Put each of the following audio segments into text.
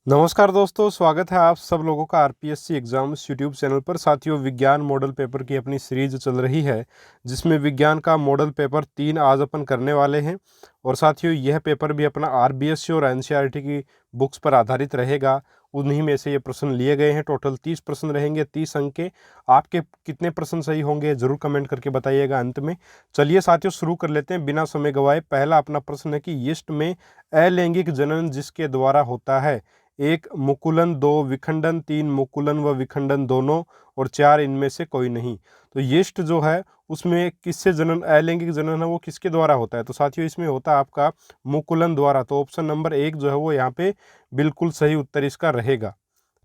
नमस्कार दोस्तों, स्वागत है आप सब लोगों का आरपीएससी एग्जाम्स यूट्यूब चैनल पर। साथियों, विज्ञान मॉडल पेपर की अपनी सीरीज चल रही है जिसमें विज्ञान का मॉडल पेपर 3 आज अपन करने वाले हैं। और साथियों, यह पेपर भी अपना आरबीएससी और एनसीईआरटी की बुक्स पर आधारित रहेगा। उन्हीं में से ये प्रश्न लिए गए हैं। टोटल 30 प्रश्न रहेंगे, 30 अंक के। आपके कितने प्रश्न सही होंगे जरूर कमेंट करके बताइएगा अंत में। चलिए साथियों, शुरू कर लेते हैं बिना समय गवाए। पहला अपना प्रश्न है कि यीस्ट में अलैंगिक जनन जिसके द्वारा होता है? 1 मुकुलन, 2 विखंडन, 3 मुकुलन व विखंडन दोनों, और 4 इनमें से कोई नहीं। तो यीस्ट जो है उसमें किससे जनन, अलैंगिक जनन है वो किसके द्वारा होता है? तो साथियों, इसमें होता है आपका मुकुलन द्वारा। तो ऑप्शन नंबर 1 जो है वो यहाँ पे बिल्कुल सही उत्तर इसका रहेगा।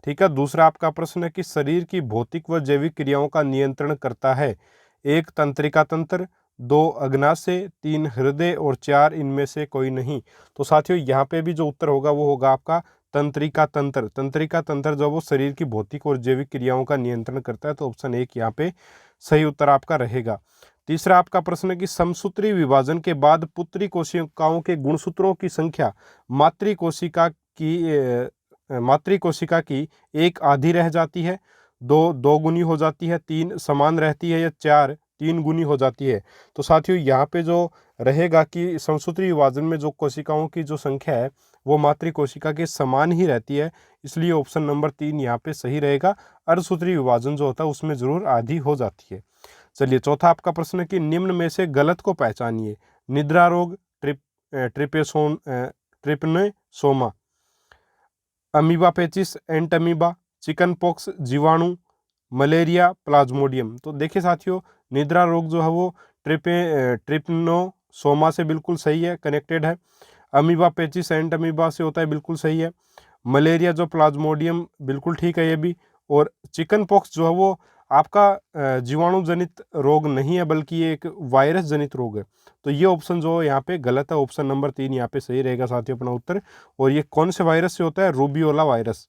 ठीक है। दूसरा आपका प्रश्न है कि शरीर की भौतिक व जैविक क्रियाओं का नियंत्रण करता है? 1 तंत्रिका तंत्र, 2 अग्नाशय, 3 हृदय, और 4 इनमें से कोई नहीं। तो साथियों, यहाँ पे भी जो उत्तर होगा वो होगा आपका तंत्रिका तंत्र। तंत्रिका तंत्र जो वो शरीर की भौतिक और जैविक क्रियाओं का नियंत्रण करता है। तो ऑप्शन 1 यहाँ पे सही उत्तर आपका रहेगा। तीसरा आपका प्रश्न है कि समसूत्री विभाजन के बाद पुत्री कोशिकाओं के गुणसूत्रों की संख्या मातृ कोशिका की 1 आधी रह जाती है, 2 2 गुनी हो जाती है, 3 समान रहती है, या 4 3 गुनी हो जाती है? तो साथियों, यहाँ पे जो रहेगा कि समसूत्री विभाजन में जो कोशिकाओं की जो संख्या है वो मातृ कोशिका के समान ही रहती है, इसलिए ऑप्शन नंबर 3 यहाँ पे सही रहेगा। अर्धसूत्री विभाजन जो होता है उसमें जरूर आधी हो जाती है। चलिए, चौथा आपका प्रश्न है कि निम्न में से गलत को पहचानिए। निद्रा रोग, ट्रिपनोसोमा, अमीबा पेचिस, एंटमीबा, चिकन पॉक्स, जीवाणु, मलेरिया, प्लाज्मोडियम। तो देखिए साथियों, निद्रा रोग जो है वो ट्रिपनोसोमा से बिल्कुल सही है, कनेक्टेड है। अमीबा पेचिस एंट अमीबा से होता है, बिल्कुल सही है। मलेरिया जो प्लाज्मोडियम, बिल्कुल ठीक है ये भी। और चिकन पॉक्स जो है वो आपका जीवाणु जनित रोग नहीं है, बल्कि ये एक वायरस जनित रोग है। तो ये ऑप्शन जो यहाँ पे गलत है, ऑप्शन नंबर 3 यहाँ पे सही रहेगा साथियों अपना उत्तर। और ये कौन से वायरस से होता है? Rubeola virus.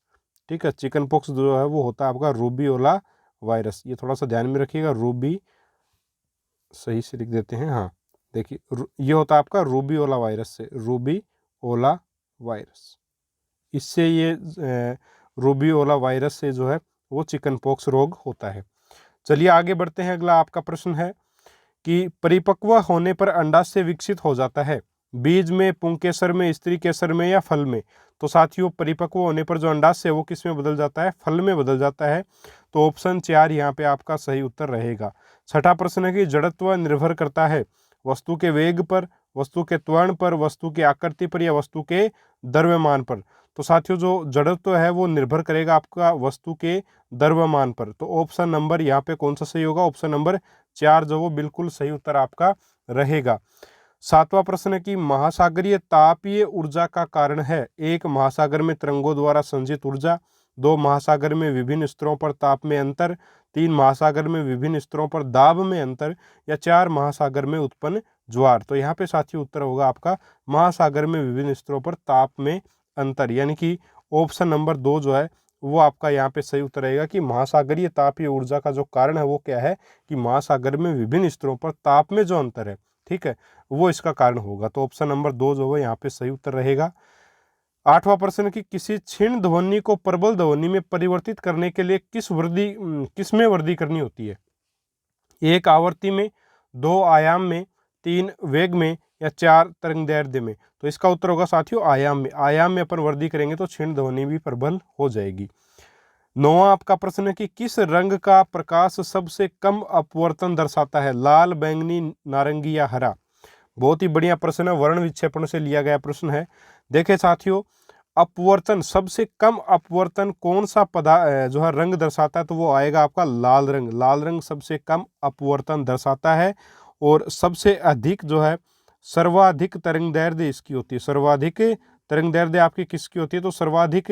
ठीक है, चिकन पॉक्स जो है वो होता है आपका रूबियोला वायरस। ये थोड़ा सा ध्यान में रखिएगा। रूबी सही से लिख देते हैं, हाँ। देखिए, ये होता है आपका रूबियोला वायरस से, रूबियोला वायरस। इससे ये रूबियोला वायरस से जो है वो चिकन पॉक्स रोग होता है। चलिए आगे बढ़ते हैं। अगला आपका प्रश्न है कि परिपक्व होने पर अंडाशय विकसित हो जाता है? बीज में, पुंकेसर में, स्त्री केसर में, या फल में? तो साथियों, परिपक्व होने पर जो अंडाशय है वो किस में बदल जाता है? फल में बदल जाता है। तो ऑप्शन 4 यहाँ पे आपका सही उत्तर रहेगा। छठा प्रश्न है कि जड़त्व निर्भर करता है वस्तु के वेग पर, वस्तु के त्वरण पर, वस्तु की आकृति पर, या वस्तु के द्रव्यमान पर? तो साथियों, जो जड़त्व है वो निर्भर करेगा आपका वस्तु के द्रव्यमान पर। तो ऑप्शन नंबर यहाँ पे कौन सा सही होगा? ऑप्शन नंबर 4 जो वो बिल्कुल सही उत्तर आपका रहेगा। सातवां प्रश्न है कि महासागरीय तापीय ऊर्जा का कारण है? 1 महासागर में तरंगों द्वारा संचित ऊर्जा, 2 महासागर में विभिन्न स्तरों पर ताप में अंतर, 3 महासागर में विभिन्न स्तरों पर दाब में अंतर, या 4 महासागर में उत्पन्न ज्वार? तो यहाँ पे साथी उत्तर होगा आपका महासागर में विभिन्न स्तरों पर ताप में अंतर, यानी कि ऑप्शन नंबर 2 जो है वो आपका यहाँ पे सही उत्तर रहेगा कि महासागरीय तापीय ऊर्जा का जो कारण है वो क्या है कि महासागर में विभिन्न स्तरों पर ताप में जो अंतर है, ठीक है, वो इसका कारण होगा। तो ऑप्शन नंबर 2 जो है यहाँ पे सही उत्तर रहेगा। आठवां प्रश्न कि किसी क्षीण ध्वनि को प्रबल ध्वनि में परिवर्तित करने के लिए किस में वृद्धि करनी होती है? 1 आवृत्ति में, 2 आयाम में, 3 वेग में, या 4 तरंगदैर्ध्य में? तो इसका उत्तर होगा साथियों आयाम में। आयाम में अपन वृद्धि करेंगे तो क्षीण ध्वनि भी प्रबल हो जाएगी। 9वां आपका प्रश्न है कि किस रंग का प्रकाश सबसे कम अपवर्तन दर्शाता है? लाल, बैंगनी, नारंगी, या हरा? बहुत ही बढ़िया प्रश्न है, वर्ण विक्षेपण से लिया गया प्रश्न है। देखे साथियों, अपवर्तन, सबसे कम अपवर्तन कौन सा जो है रंग दर्शाता है? तो वो आएगा आपका लाल रंग। लाल रंग सबसे कम अपवर्तन दर्शाता है। और सबसे अधिक जो है सर्वाधिक तरंगदैर्ध्य इसकी होती है। सर्वाधिक तरंगदैर्ध्य आपकी किसकी होती है? तो सर्वाधिक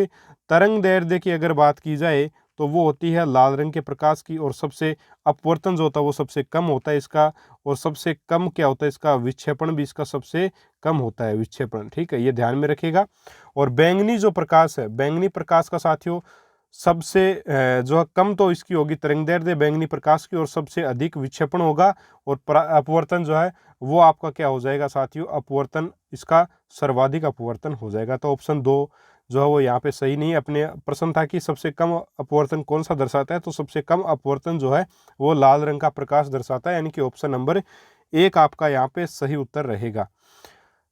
तरंगदैर्ध्य की अगर बात की जाए तो वो होती है लाल रंग के प्रकाश की। और सबसे अपवर्तन जो होता है वो सबसे कम होता है इसका। और सबसे कम क्या होता है इसका? विक्षेपण भी इसका सबसे कम होता है, विक्षेपण। ठीक है, ये ध्यान में रखिएगा। और बैंगनी जो प्रकाश है, बैंगनी प्रकाश का साथियों सबसे जो है कम तो इसकी होगी तरंगदैर्ध्य बैंगनी प्रकाश की, और सबसे अधिक विक्षेपण होगा। और अपवर्तन जो है वो आपका क्या हो जाएगा साथियों? अपवर्तन इसका सर्वाधिक अपवर्तन हो जाएगा। तो ऑप्शन 2 जो है वो यहाँ पे सही नहीं। अपने प्रश्न था कि सबसे कम अपवर्तन कौन सा दर्शाता है, तो सबसे कम अपवर्तन जो है वो लाल रंग का प्रकाश दर्शाता है, यानी कि ऑप्शन नंबर 1 आपका यहाँ पे सही उत्तर रहेगा।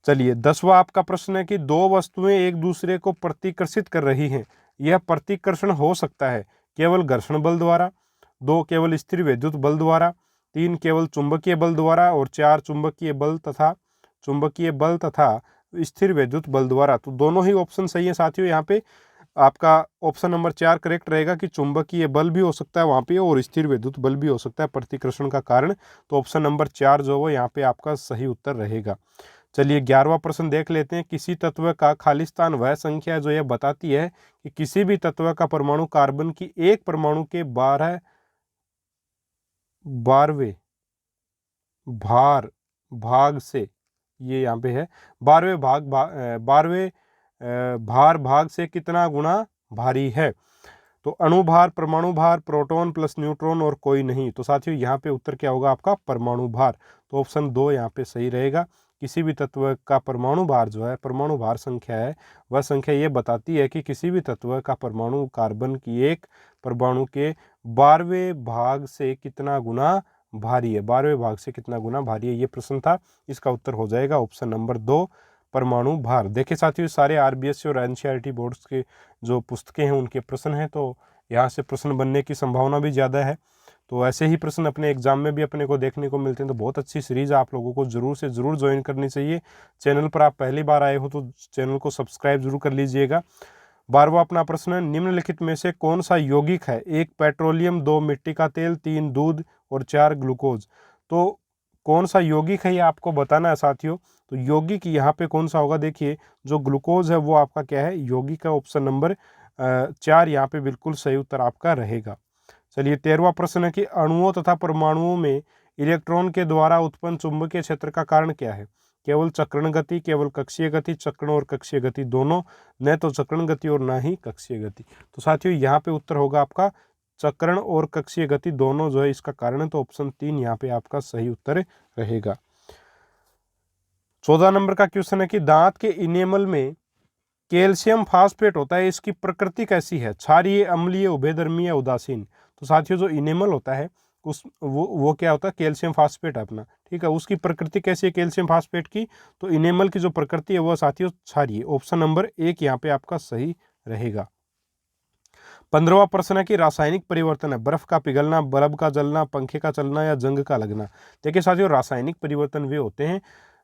चलिए 10वां आपका प्रश्न है कि दो वस्तुएं एक दूसरे को प्रतिकर्षित कर रही हैं। यह प्रतिकर्षण हो सकता है केवल घर्षण बल द्वारा, 2 केवल स्थिर विद्युत बल द्वारा, 3 केवल चुंबकीय बल द्वारा और 4 चुंबकीय बल तथा स्थिर विद्युत बल द्वारा। तो दोनों ही ऑप्शन सही है साथियों। यहाँ पे आपका ऑप्शन नंबर 4 करेक्ट रहेगा कि चुंबकीय बल भी हो सकता है वहाँ पे और स्थिर विद्युत बल भी हो सकता है प्रतिकर्षण का कारण। तो ऑप्शन नंबर 4 जो है यहाँ पे आपका सही उत्तर रहेगा। चलिए 11वां प्रश्न देख लेते हैं। किसी तत्व का खालिस्तान वह संख्या है जो यह बताती है कि किसी भी तत्व का परमाणु कार्बन की एक परमाणु के 12वें भाग से, ये यहाँ पे है 12वें भाग से कितना गुना भारी है। तो अणु भार, परमाणु भार, प्रोटॉन प्लस न्यूट्रॉन और कोई नहीं। तो साथियों यहाँ पे उत्तर क्या होगा आपका परमाणु भार। तो ऑप्शन 2 यहाँ पे सही रहेगा। किसी भी तत्व का परमाणु भार जो है, परमाणु भार संख्या है, वह संख्या ये बताती है कि किसी भी तत्व का परमाणु कार्बन की एक परमाणु के 12वें भाग से कितना गुना भारी है। 12वें भाग से कितना गुना भारी है, ये प्रश्न था। इसका उत्तर हो जाएगा ऑप्शन नंबर 2 परमाणु भार। देखिए साथियों सारे आरबीएससी और एनसीईआरटी बोर्ड्स के जो पुस्तकें हैं उनके प्रश्न हैं, तो यहाँ से प्रश्न बनने की संभावना भी ज़्यादा है। तो ऐसे ही प्रश्न अपने एग्जाम में भी अपने को देखने को मिलते हैं। तो बहुत अच्छी सीरीज आप लोगों को जरूर से ज़रूर ज्वाइन करनी चाहिए। चैनल पर आप पहली बार आए हो तो चैनल को सब्सक्राइब जरूर कर लीजिएगा। 12वां अपना प्रश्न है, निम्नलिखित में से कौन सा यौगिक है? 1 पेट्रोलियम, 2 मिट्टी का तेल, 3 दूध और 4 ग्लूकोज। तो कौन सा यौगिक है ये आपको बताना है साथियों। तो यौगिक यहाँ पे कौन सा होगा, देखिए जो ग्लूकोज है वो आपका क्या है यौगिक का। ऑप्शन नंबर 4 यहाँ पे बिल्कुल सही उत्तर आपका रहेगा। चलिए 13वां प्रश्न है कि अणुओं तथा परमाणुओं में इलेक्ट्रॉन के द्वारा उत्पन्न चुंबकीय क्षेत्र का कारण क्या है? केवल चक्रण गति, केवल कक्षीय गति, चक्रण और कक्षीय गति दोनों, न तो चक्रण गति और ना ही कक्षीय गति। तो साथियों यहाँ पे उत्तर होगा आपका चक्रण और कक्षीय गति दोनों जो है इसका कारण है। तो ऑप्शन 3 यहाँ पे आपका सही उत्तर रहेगा। 14 नंबर का क्वेश्चन है कि दांत के इनेमल में कैल्शियम फास्फेट होता है, इसकी प्रकृति कैसी है? क्षारीय, अम्लीय, उभयधर्मी या उदासीन। तो साथियों जो इनेमल होता है वो क्या होता है कैल्शियम फास्फेट है अपना, ठीक है। उसकी प्रकृति कैसी है कैल्शियम फास्फेट की? तो इनेमल की जो प्रकृति है वो साथियों क्षारीय। ऑप्शन नंबर 1 यहाँ पे आपका सही रहेगा। 15वां प्रश्न है कि रासायनिक परिवर्तन है, बर्फ का पिघलना, बल्ब का जलना, पंखे का चलना या जंग का लगना। देखिए साथियों रासायनिक परिवर्तन वे होते हैं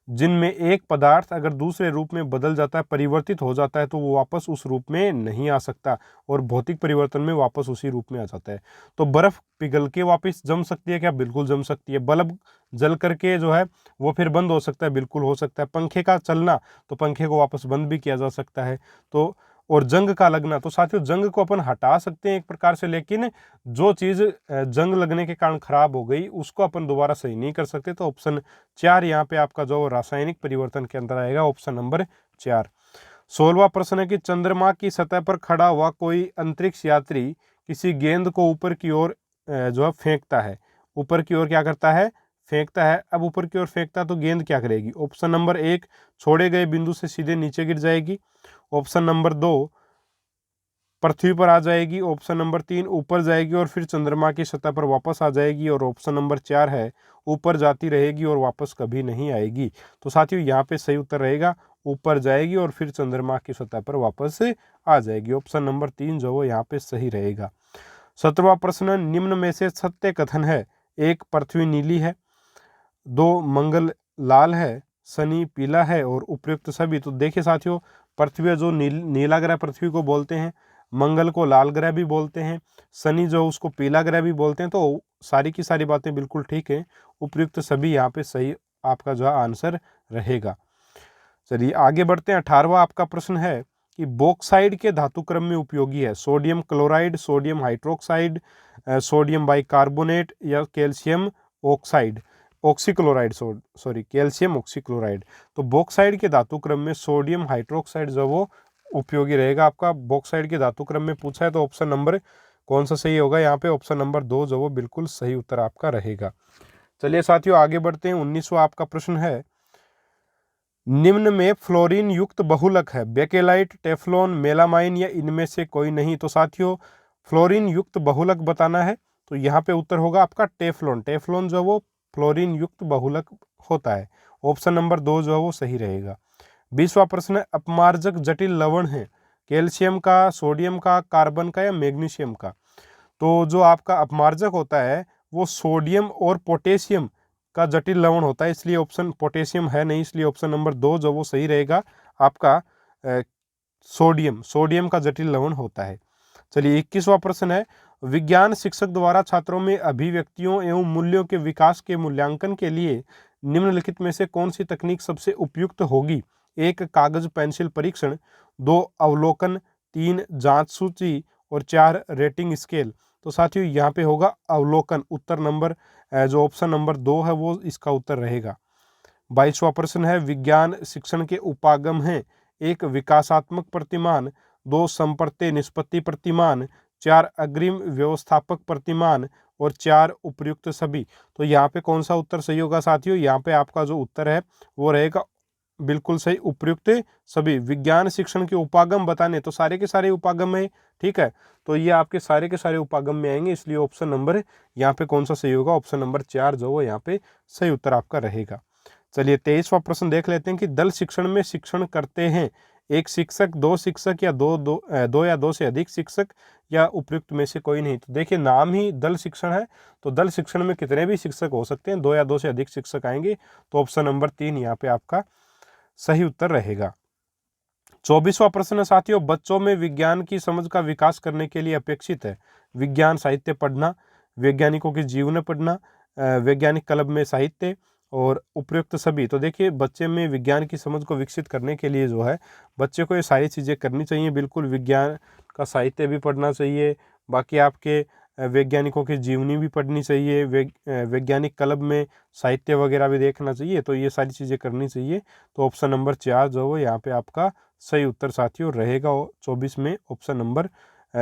जिनमें एक पदार्थ अगर दूसरे रूप में बदल जाता है, परिवर्तित हो जाता है, तो वो वापस उस रूप में नहीं आ सकता और भौतिक परिवर्तन में वापस उसी रूप में आ जाता है। तो बर्फ पिघल के वापस जम सकती है क्या? बिल्कुल जम सकती है। बल्ब जल करके जो है वो फिर बंद हो सकता है, बिल्कुल हो सकता है। पंखे का चलना, तो पंखे को वापस बंद भी किया जा सकता है। तो और जंग का लगना, तो साथियों जंग को अपन हटा सकते हैं एक प्रकार से, लेकिन जो चीज जंग लगने के कारण खराब हो गई उसको अपन दोबारा सही नहीं कर सकते। तो ऑप्शन 4 यहाँ पे आपका जो रासायनिक परिवर्तन के अंदर आएगा, ऑप्शन नंबर 4। 16वां प्रश्न है कि चंद्रमा की सतह पर खड़ा हुआ कोई अंतरिक्ष यात्री किसी गेंद को ऊपर की ओर जो है फेंकता है। ऊपर की ओर क्या करता है? फेंकता है। अब ऊपर की ओर फेंकता है तो गेंद क्या करेगी? ऑप्शन नंबर 1 छोड़े गए बिंदु से सीधे नीचे गिर जाएगी। ऑप्शन नंबर 2 पृथ्वी पर आ जाएगी। ऑप्शन नंबर 3 ऊपर जाएगी और फिर चंद्रमा की सतह पर वापस आ जाएगी। और ऑप्शन नंबर 4 है ऊपर जाती रहेगी और वापस कभी नहीं आएगी। तो साथियों यहाँ पे सही उत्तर रहेगा ऊपर जाएगी और फिर चंद्रमा की सतह पर वापस आ जाएगी। ऑप्शन नंबर 3 जो वो यहाँ पे सही रहेगा। 17वां प्रश्न, निम्न में से सत्य कथन है? 1 पृथ्वी नीली है, 2 मंगल लाल है, शनि पीला है और उपयुक्त सभी। तो देखिए साथियों पृथ्वी जो नीला ग्रह पृथ्वी को बोलते हैं, मंगल को लाल ग्रह भी बोलते हैं, शनि जो उसको पीला ग्रह भी बोलते हैं। तो सारी की सारी बातें बिल्कुल ठीक है, उपयुक्त सभी यहाँ पे सही आपका जो आंसर रहेगा। चलिए आगे बढ़ते हैं। 18वां आपका प्रश्न है कि बॉक्साइड के धातु क्रम में उपयोगी है? Sodium chloride, sodium hydroxide, sodium bicarbonate या calcium oxide oxychloride sorry calcium oxychloride. तो बॉक्साइड के धातु क्रम में सोडियम हाइड्रोक्साइड जो वो उपयोगी रहेगा आपका। बॉक्साइड के धातु क्रम में पूछा है तो ऑप्शन नंबर कौन सा सही होगा यहाँ पे? ऑप्शन नंबर 2 जो वो बिल्कुल सही उत्तर आपका रहेगा। चलिए साथियों आगे बढ़ते हैं। 19वां आपका प्रश्न है निम्न में फ्लोरीन युक्त बहुलक है, बेकेलाइट, टेफ्लॉन, मेलामाइन या इनमें से कोई नहीं। तो साथियों फ्लोरीन युक्त बहुलक बताना है, तो यहाँ पे उत्तर होगा आपका टेफ्लॉन। टेफ्लॉन जो वो फ्लोरीन युक्त बहुलक होता है। ऑप्शन नंबर 2 जो है वो सही रहेगा। 20वां प्रश्न है, अपमार्जक जटिल लवण है, कैल्शियम का, सोडियम का, कार्बन का या मैग्नीशियम का। तो जो आपका अपमार्जक होता है वो सोडियम और पोटेशियम का जटिल लवण होता है, इसलिए ऑप्शन पोटेशियम है नहीं, इसलिए ऑप्शन नंबर 2 जो वो सही रहेगा आपका सोडियम का जटिल लवण होता है। चलिए 21वां प्रश्न है, विज्ञान शिक्षक द्वारा छात्रों में अभिव्यक्तियों एवं मूल्यों के विकास के मूल्यांकन के लिए निम्नलिखित में से कौन सी तकनीक सबसे उपयुक्त होगी? 1 कागज पेंसिल परीक्षण, 2 अवलोकन, 3 जांच सूची और 4 रेटिंग स्केल। तो साथियों यहाँ पे होगा अवलोकन। उत्तर नंबर जो ऑप्शन नंबर 2 है वो इसका उत्तर रहेगा। 22वां प्रश्न है, विज्ञान शिक्षण के उपागम हैं, 1 विकासात्मक प्रतिमान, 2 संपर्त्य निष्पत्ति प्रतिमान, 4 अग्रिम व्यवस्थापक प्रतिमान और 4 उपर्युक्त सभी। तो यहाँ पे कौन सा उत्तर सही होगा साथियों? यहाँ पे आपका जो उत्तर है वो रहेगा बिल्कुल सही, उपर्युक्त सभी। विज्ञान शिक्षण के उपागम बताने तो सारे के सारे उपागम है, ठीक है, तो ये आपके सारे के सारे उपागम में आएंगे, इसलिए ऑप्शन नंबर यहाँ पे कौन सा सही होगा? ऑप्शन नंबर 4 जो वो यहाँ पे सही उत्तर आपका रहेगा। चलिए 23वां प्रश्न देख लेते हैं कि दल शिक्षण में शिक्षण करते हैं, 1 शिक्षक, 2 शिक्षक या दो या 2 से अधिक शिक्षक या उपयुक्त में से कोई नहीं। तो देखिए नाम ही दल शिक्षण है, तो दल शिक्षण में कितने भी शिक्षक हो सकते हैं, 2 या 2 से अधिक शिक्षक आएंगे, तो ऑप्शन नंबर 3 यहाँ पे आपका सही उत्तर रहेगा। 24वां प्रश्न साथियों, बच्चों में विज्ञान की समझ का विकास करने के लिए अपेक्षित है विज्ञान साहित्य पढ़ना, वैज्ञानिकों के जीवन पढ़ना, वैज्ञानिक क्लब में साहित्य और उपयुक्त सभी। तो देखिए बच्चे में विज्ञान की समझ को विकसित करने के लिए जो है बच्चे को ये सारी चीज़ें करनी चाहिए। बिल्कुल विज्ञान का साहित्य भी पढ़ना चाहिए, बाकी आपके वैज्ञानिकों की जीवनी भी पढ़नी चाहिए, वैज्ञानिक क्लब में साहित्य वगैरह भी देखना चाहिए, तो ये सारी चीज़ें करनी चाहिए। तो ऑप्शन नंबर 4 जो है यहाँ पे आपका सही उत्तर साथियों रहेगा। 24 में ऑप्शन नंबर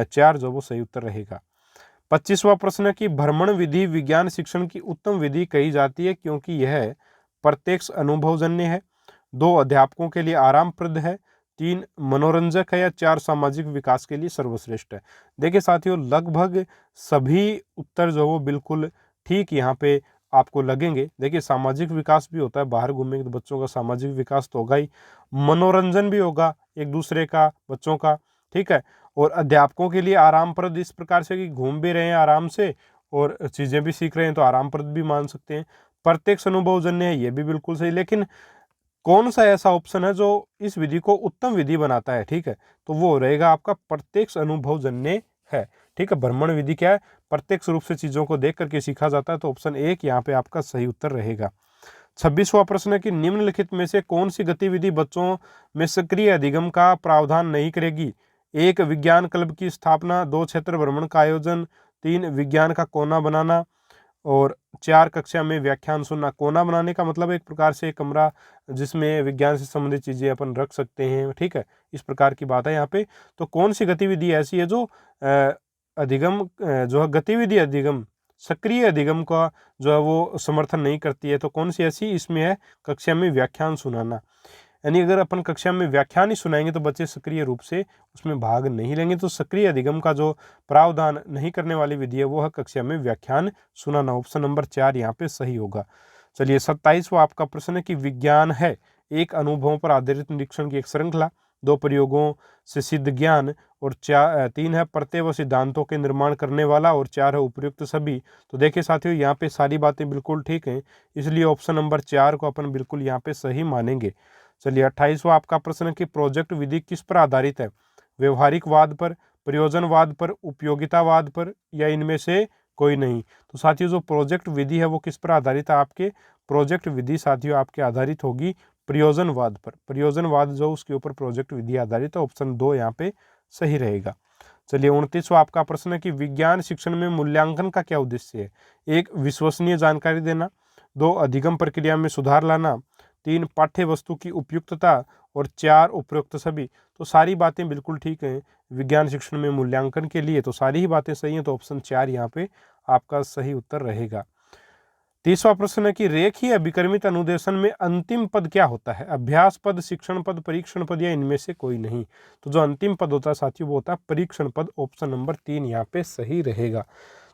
4 जो वो सही उत्तर रहेगा। 25वां प्रश्न की भ्रमण विधि विज्ञान शिक्षण की उत्तम विधि कही जाती है क्योंकि यह प्रत्यक्ष अनुभवजन्य है, 2 अध्यापकों के लिए आरामप्रद है, 3 मनोरंजक है या 4 सामाजिक विकास के लिए सर्वश्रेष्ठ है। देखिए साथियों लगभग सभी उत्तर जो वो बिल्कुल ठीक यहाँ पे आपको लगेंगे। देखिए सामाजिक विकास भी होता है, बाहर घूमेंगे तो बच्चों का सामाजिक विकास तो होगा ही, मनोरंजन भी होगा एक दूसरे का बच्चों का, ठीक है, और अध्यापकों के लिए आरामप्रद इस प्रकार से कि घूम भी रहे हैं आराम से और चीज़ें भी सीख रहे हैं, तो आरामप्रद भी मान सकते हैं। प्रत्यक्ष अनुभवजन्य है, ये भी बिल्कुल सही, लेकिन कौन सा ऐसा ऑप्शन है जो इस विधि को उत्तम विधि बनाता है? ठीक है, तो वो रहेगा आपका प्रत्यक्ष अनुभवजन्य है। ठीक है, भ्रमण विधि क्या है? प्रत्यक्ष रूप से चीज़ों को देख करके सीखा जाता है, तो ऑप्शन 1 यहाँ पे आपका सही उत्तर रहेगा। 26वां प्रश्न है कि निम्नलिखित में से कौन सी गतिविधि बच्चों में सक्रिय अधिगम का प्रावधान नहीं करेगी? 1 विज्ञान क्लब की स्थापना, 2 क्षेत्र भ्रमण का आयोजन, 3 विज्ञान का कोना बनाना और 4 कक्षा में व्याख्यान सुनना। कोना बनाने का मतलब एक प्रकार से कमरा जिसमें विज्ञान से संबंधित चीज़ें अपन रख सकते हैं, ठीक है, इस प्रकार की बात है यहाँ पे। तो कौन सी गतिविधि ऐसी है जो अधिगम जो है गतिविधि अधिगम सक्रिय अधिगम का जो है वो समर्थन नहीं करती है? तो कौन सी ऐसी इसमें है? कक्षा में व्याख्यान सुनाना। यानी अगर अपन कक्षा में व्याख्यान ही सुनाएंगे तो बच्चे सक्रिय रूप से उसमें भाग नहीं लेंगे, तो सक्रिय अधिगम का जो प्रावधान नहीं करने वाली विधि है वो है कक्षा में व्याख्यान सुनाना। ऑप्शन नंबर 4 यहाँ पे सही होगा। चलिए 27वां आपका प्रश्न है कि विज्ञान है 1 अनुभवों पर आधारित निरीक्षण की एक श्रृंखला, 2 प्रयोगों से सिद्ध ज्ञान और 3 है प्रत्यय व सिद्धांतों के निर्माण करने वाला और 4 है उपयुक्त सभी। तो देखिए साथियों यहाँ पे सारी बातें बिल्कुल ठीक हैं, इसलिए ऑप्शन नंबर 4 को अपन बिल्कुल यहाँ पे सही मानेंगे। चलिए 28वां आपका प्रश्न है कि प्रोजेक्ट विधि किस पर आधारित है? व्यवहारिकवाद पर, प्रयोजनवाद पर, उपयोगितावाद पर या इनमें से कोई नहीं? तो साथियों जो प्रोजेक्ट विधि है वो किस पर आधारित है? आपके प्रोजेक्ट विधि साथियों आपके आधारित होगी प्रयोजनवाद पर। प्रयोजनवाद जो उसके ऊपर प्रोजेक्ट विधि आधारित है, ऑप्शन 2 यहाँ पे सही रहेगा। चलिए 29वां आपका प्रश्न है कि विज्ञान शिक्षण में मूल्यांकन का क्या उद्देश्य है? 1 विश्वसनीय जानकारी देना, 2 अधिगम प्रक्रिया में सुधार लाना, 3 पाठ्य वस्तु की उपयुक्तता और 4 उपयुक्त सभी। तो सारी बातें बिल्कुल ठीक हैं विज्ञान शिक्षण में मूल्यांकन के लिए, तो सारी ही बातें सही हैं, तो ऑप्शन 4 यहाँ पे आपका सही उत्तर रहेगा। 30वां प्रश्न है कि रेखीय अभिक्रमित अनुदेशन में अंतिम पद क्या होता है? अभ्यास पद, शिक्षण पद, परीक्षण पद या इनमें से कोई नहीं। तो जो अंतिम पद होता है साथियों वो होता है परीक्षण पद। ऑप्शन नंबर 3 यहाँ पे सही रहेगा।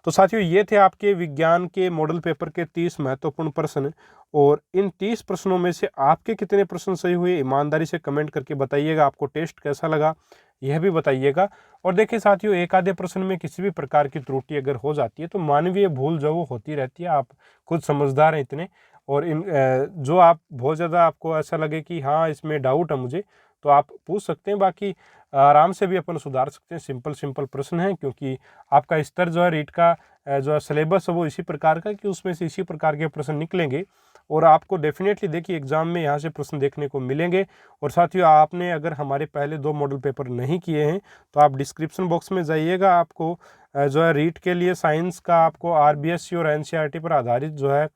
तो साथियों ये थे आपके विज्ञान के मॉडल पेपर के 30 महत्वपूर्ण प्रश्न। और इन 30 प्रश्नों में से आपके कितने प्रश्न सही हुए ईमानदारी से कमेंट करके बताइएगा। आपको टेस्ट कैसा लगा यह भी बताइएगा। और देखिए साथियों, एक आधे प्रश्न में किसी भी प्रकार की त्रुटि अगर हो जाती है तो मानवीय भूल जो वो होती रहती है। आप खुद समझदार हैं इतने, और इन जो आप बहुत ज़्यादा आपको ऐसा लगे कि हाँ इसमें डाउट है मुझे, तो आप पूछ सकते हैं। बाकी आराम से भी अपन सुधार सकते हैं। सिंपल प्रश्न हैं, क्योंकि आपका स्तर जो है रीट का जो है सिलेबस है वो इसी प्रकार का कि उसमें से इसी प्रकार के प्रश्न निकलेंगे। और आपको डेफिनेटली देखिए एग्जाम में यहाँ से प्रश्न देखने को मिलेंगे। और साथियों, आपने अगर हमारे पहले 2 मॉडल पेपर नहीं किए हैं तो आप डिस्क्रिप्शन बॉक्स में जाइएगा। आपको जो है रीट के लिए साइंस का आपको RBSC और NCERT पर आधारित जो है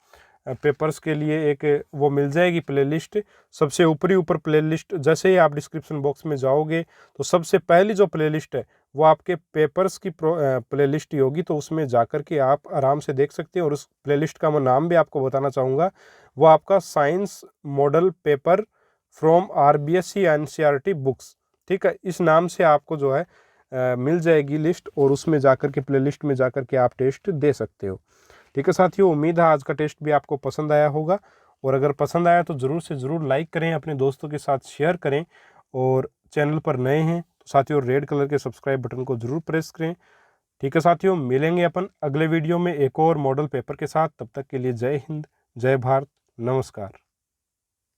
पेपर्स के लिए एक वो मिल जाएगी प्लेलिस्ट। सबसे ऊपर प्लेलिस्ट, जैसे ही आप डिस्क्रिप्शन बॉक्स में जाओगे तो सबसे पहली जो प्लेलिस्ट है वो आपके पेपर्स की प्लेलिस्ट ही होगी। तो उसमें जाकर के आप आराम से देख सकते हैं। और उस प्लेलिस्ट का मैं नाम भी आपको बताना चाहूँगा, वो आपका science model paper from RBSC NCERT books, ठीक है। इस नाम से आपको जो है मिल जाएगी लिस्ट, और उसमें जाकर के प्लेलिस्ट में जाकर के आप टेस्ट दे सकते हो। ठीक है साथियों, उम्मीद है आज का टेस्ट भी आपको पसंद आया होगा। और अगर पसंद आया तो ज़रूर से ज़रूर लाइक करें, अपने दोस्तों के साथ शेयर करें। और चैनल पर नए हैं तो साथियों रेड कलर के सब्सक्राइब बटन को ज़रूर प्रेस करें। ठीक है साथियों, मिलेंगे अपन अगले वीडियो में एक और मॉडल पेपर के साथ। तब तक के लिए जय हिंद, जय भारत, नमस्कार।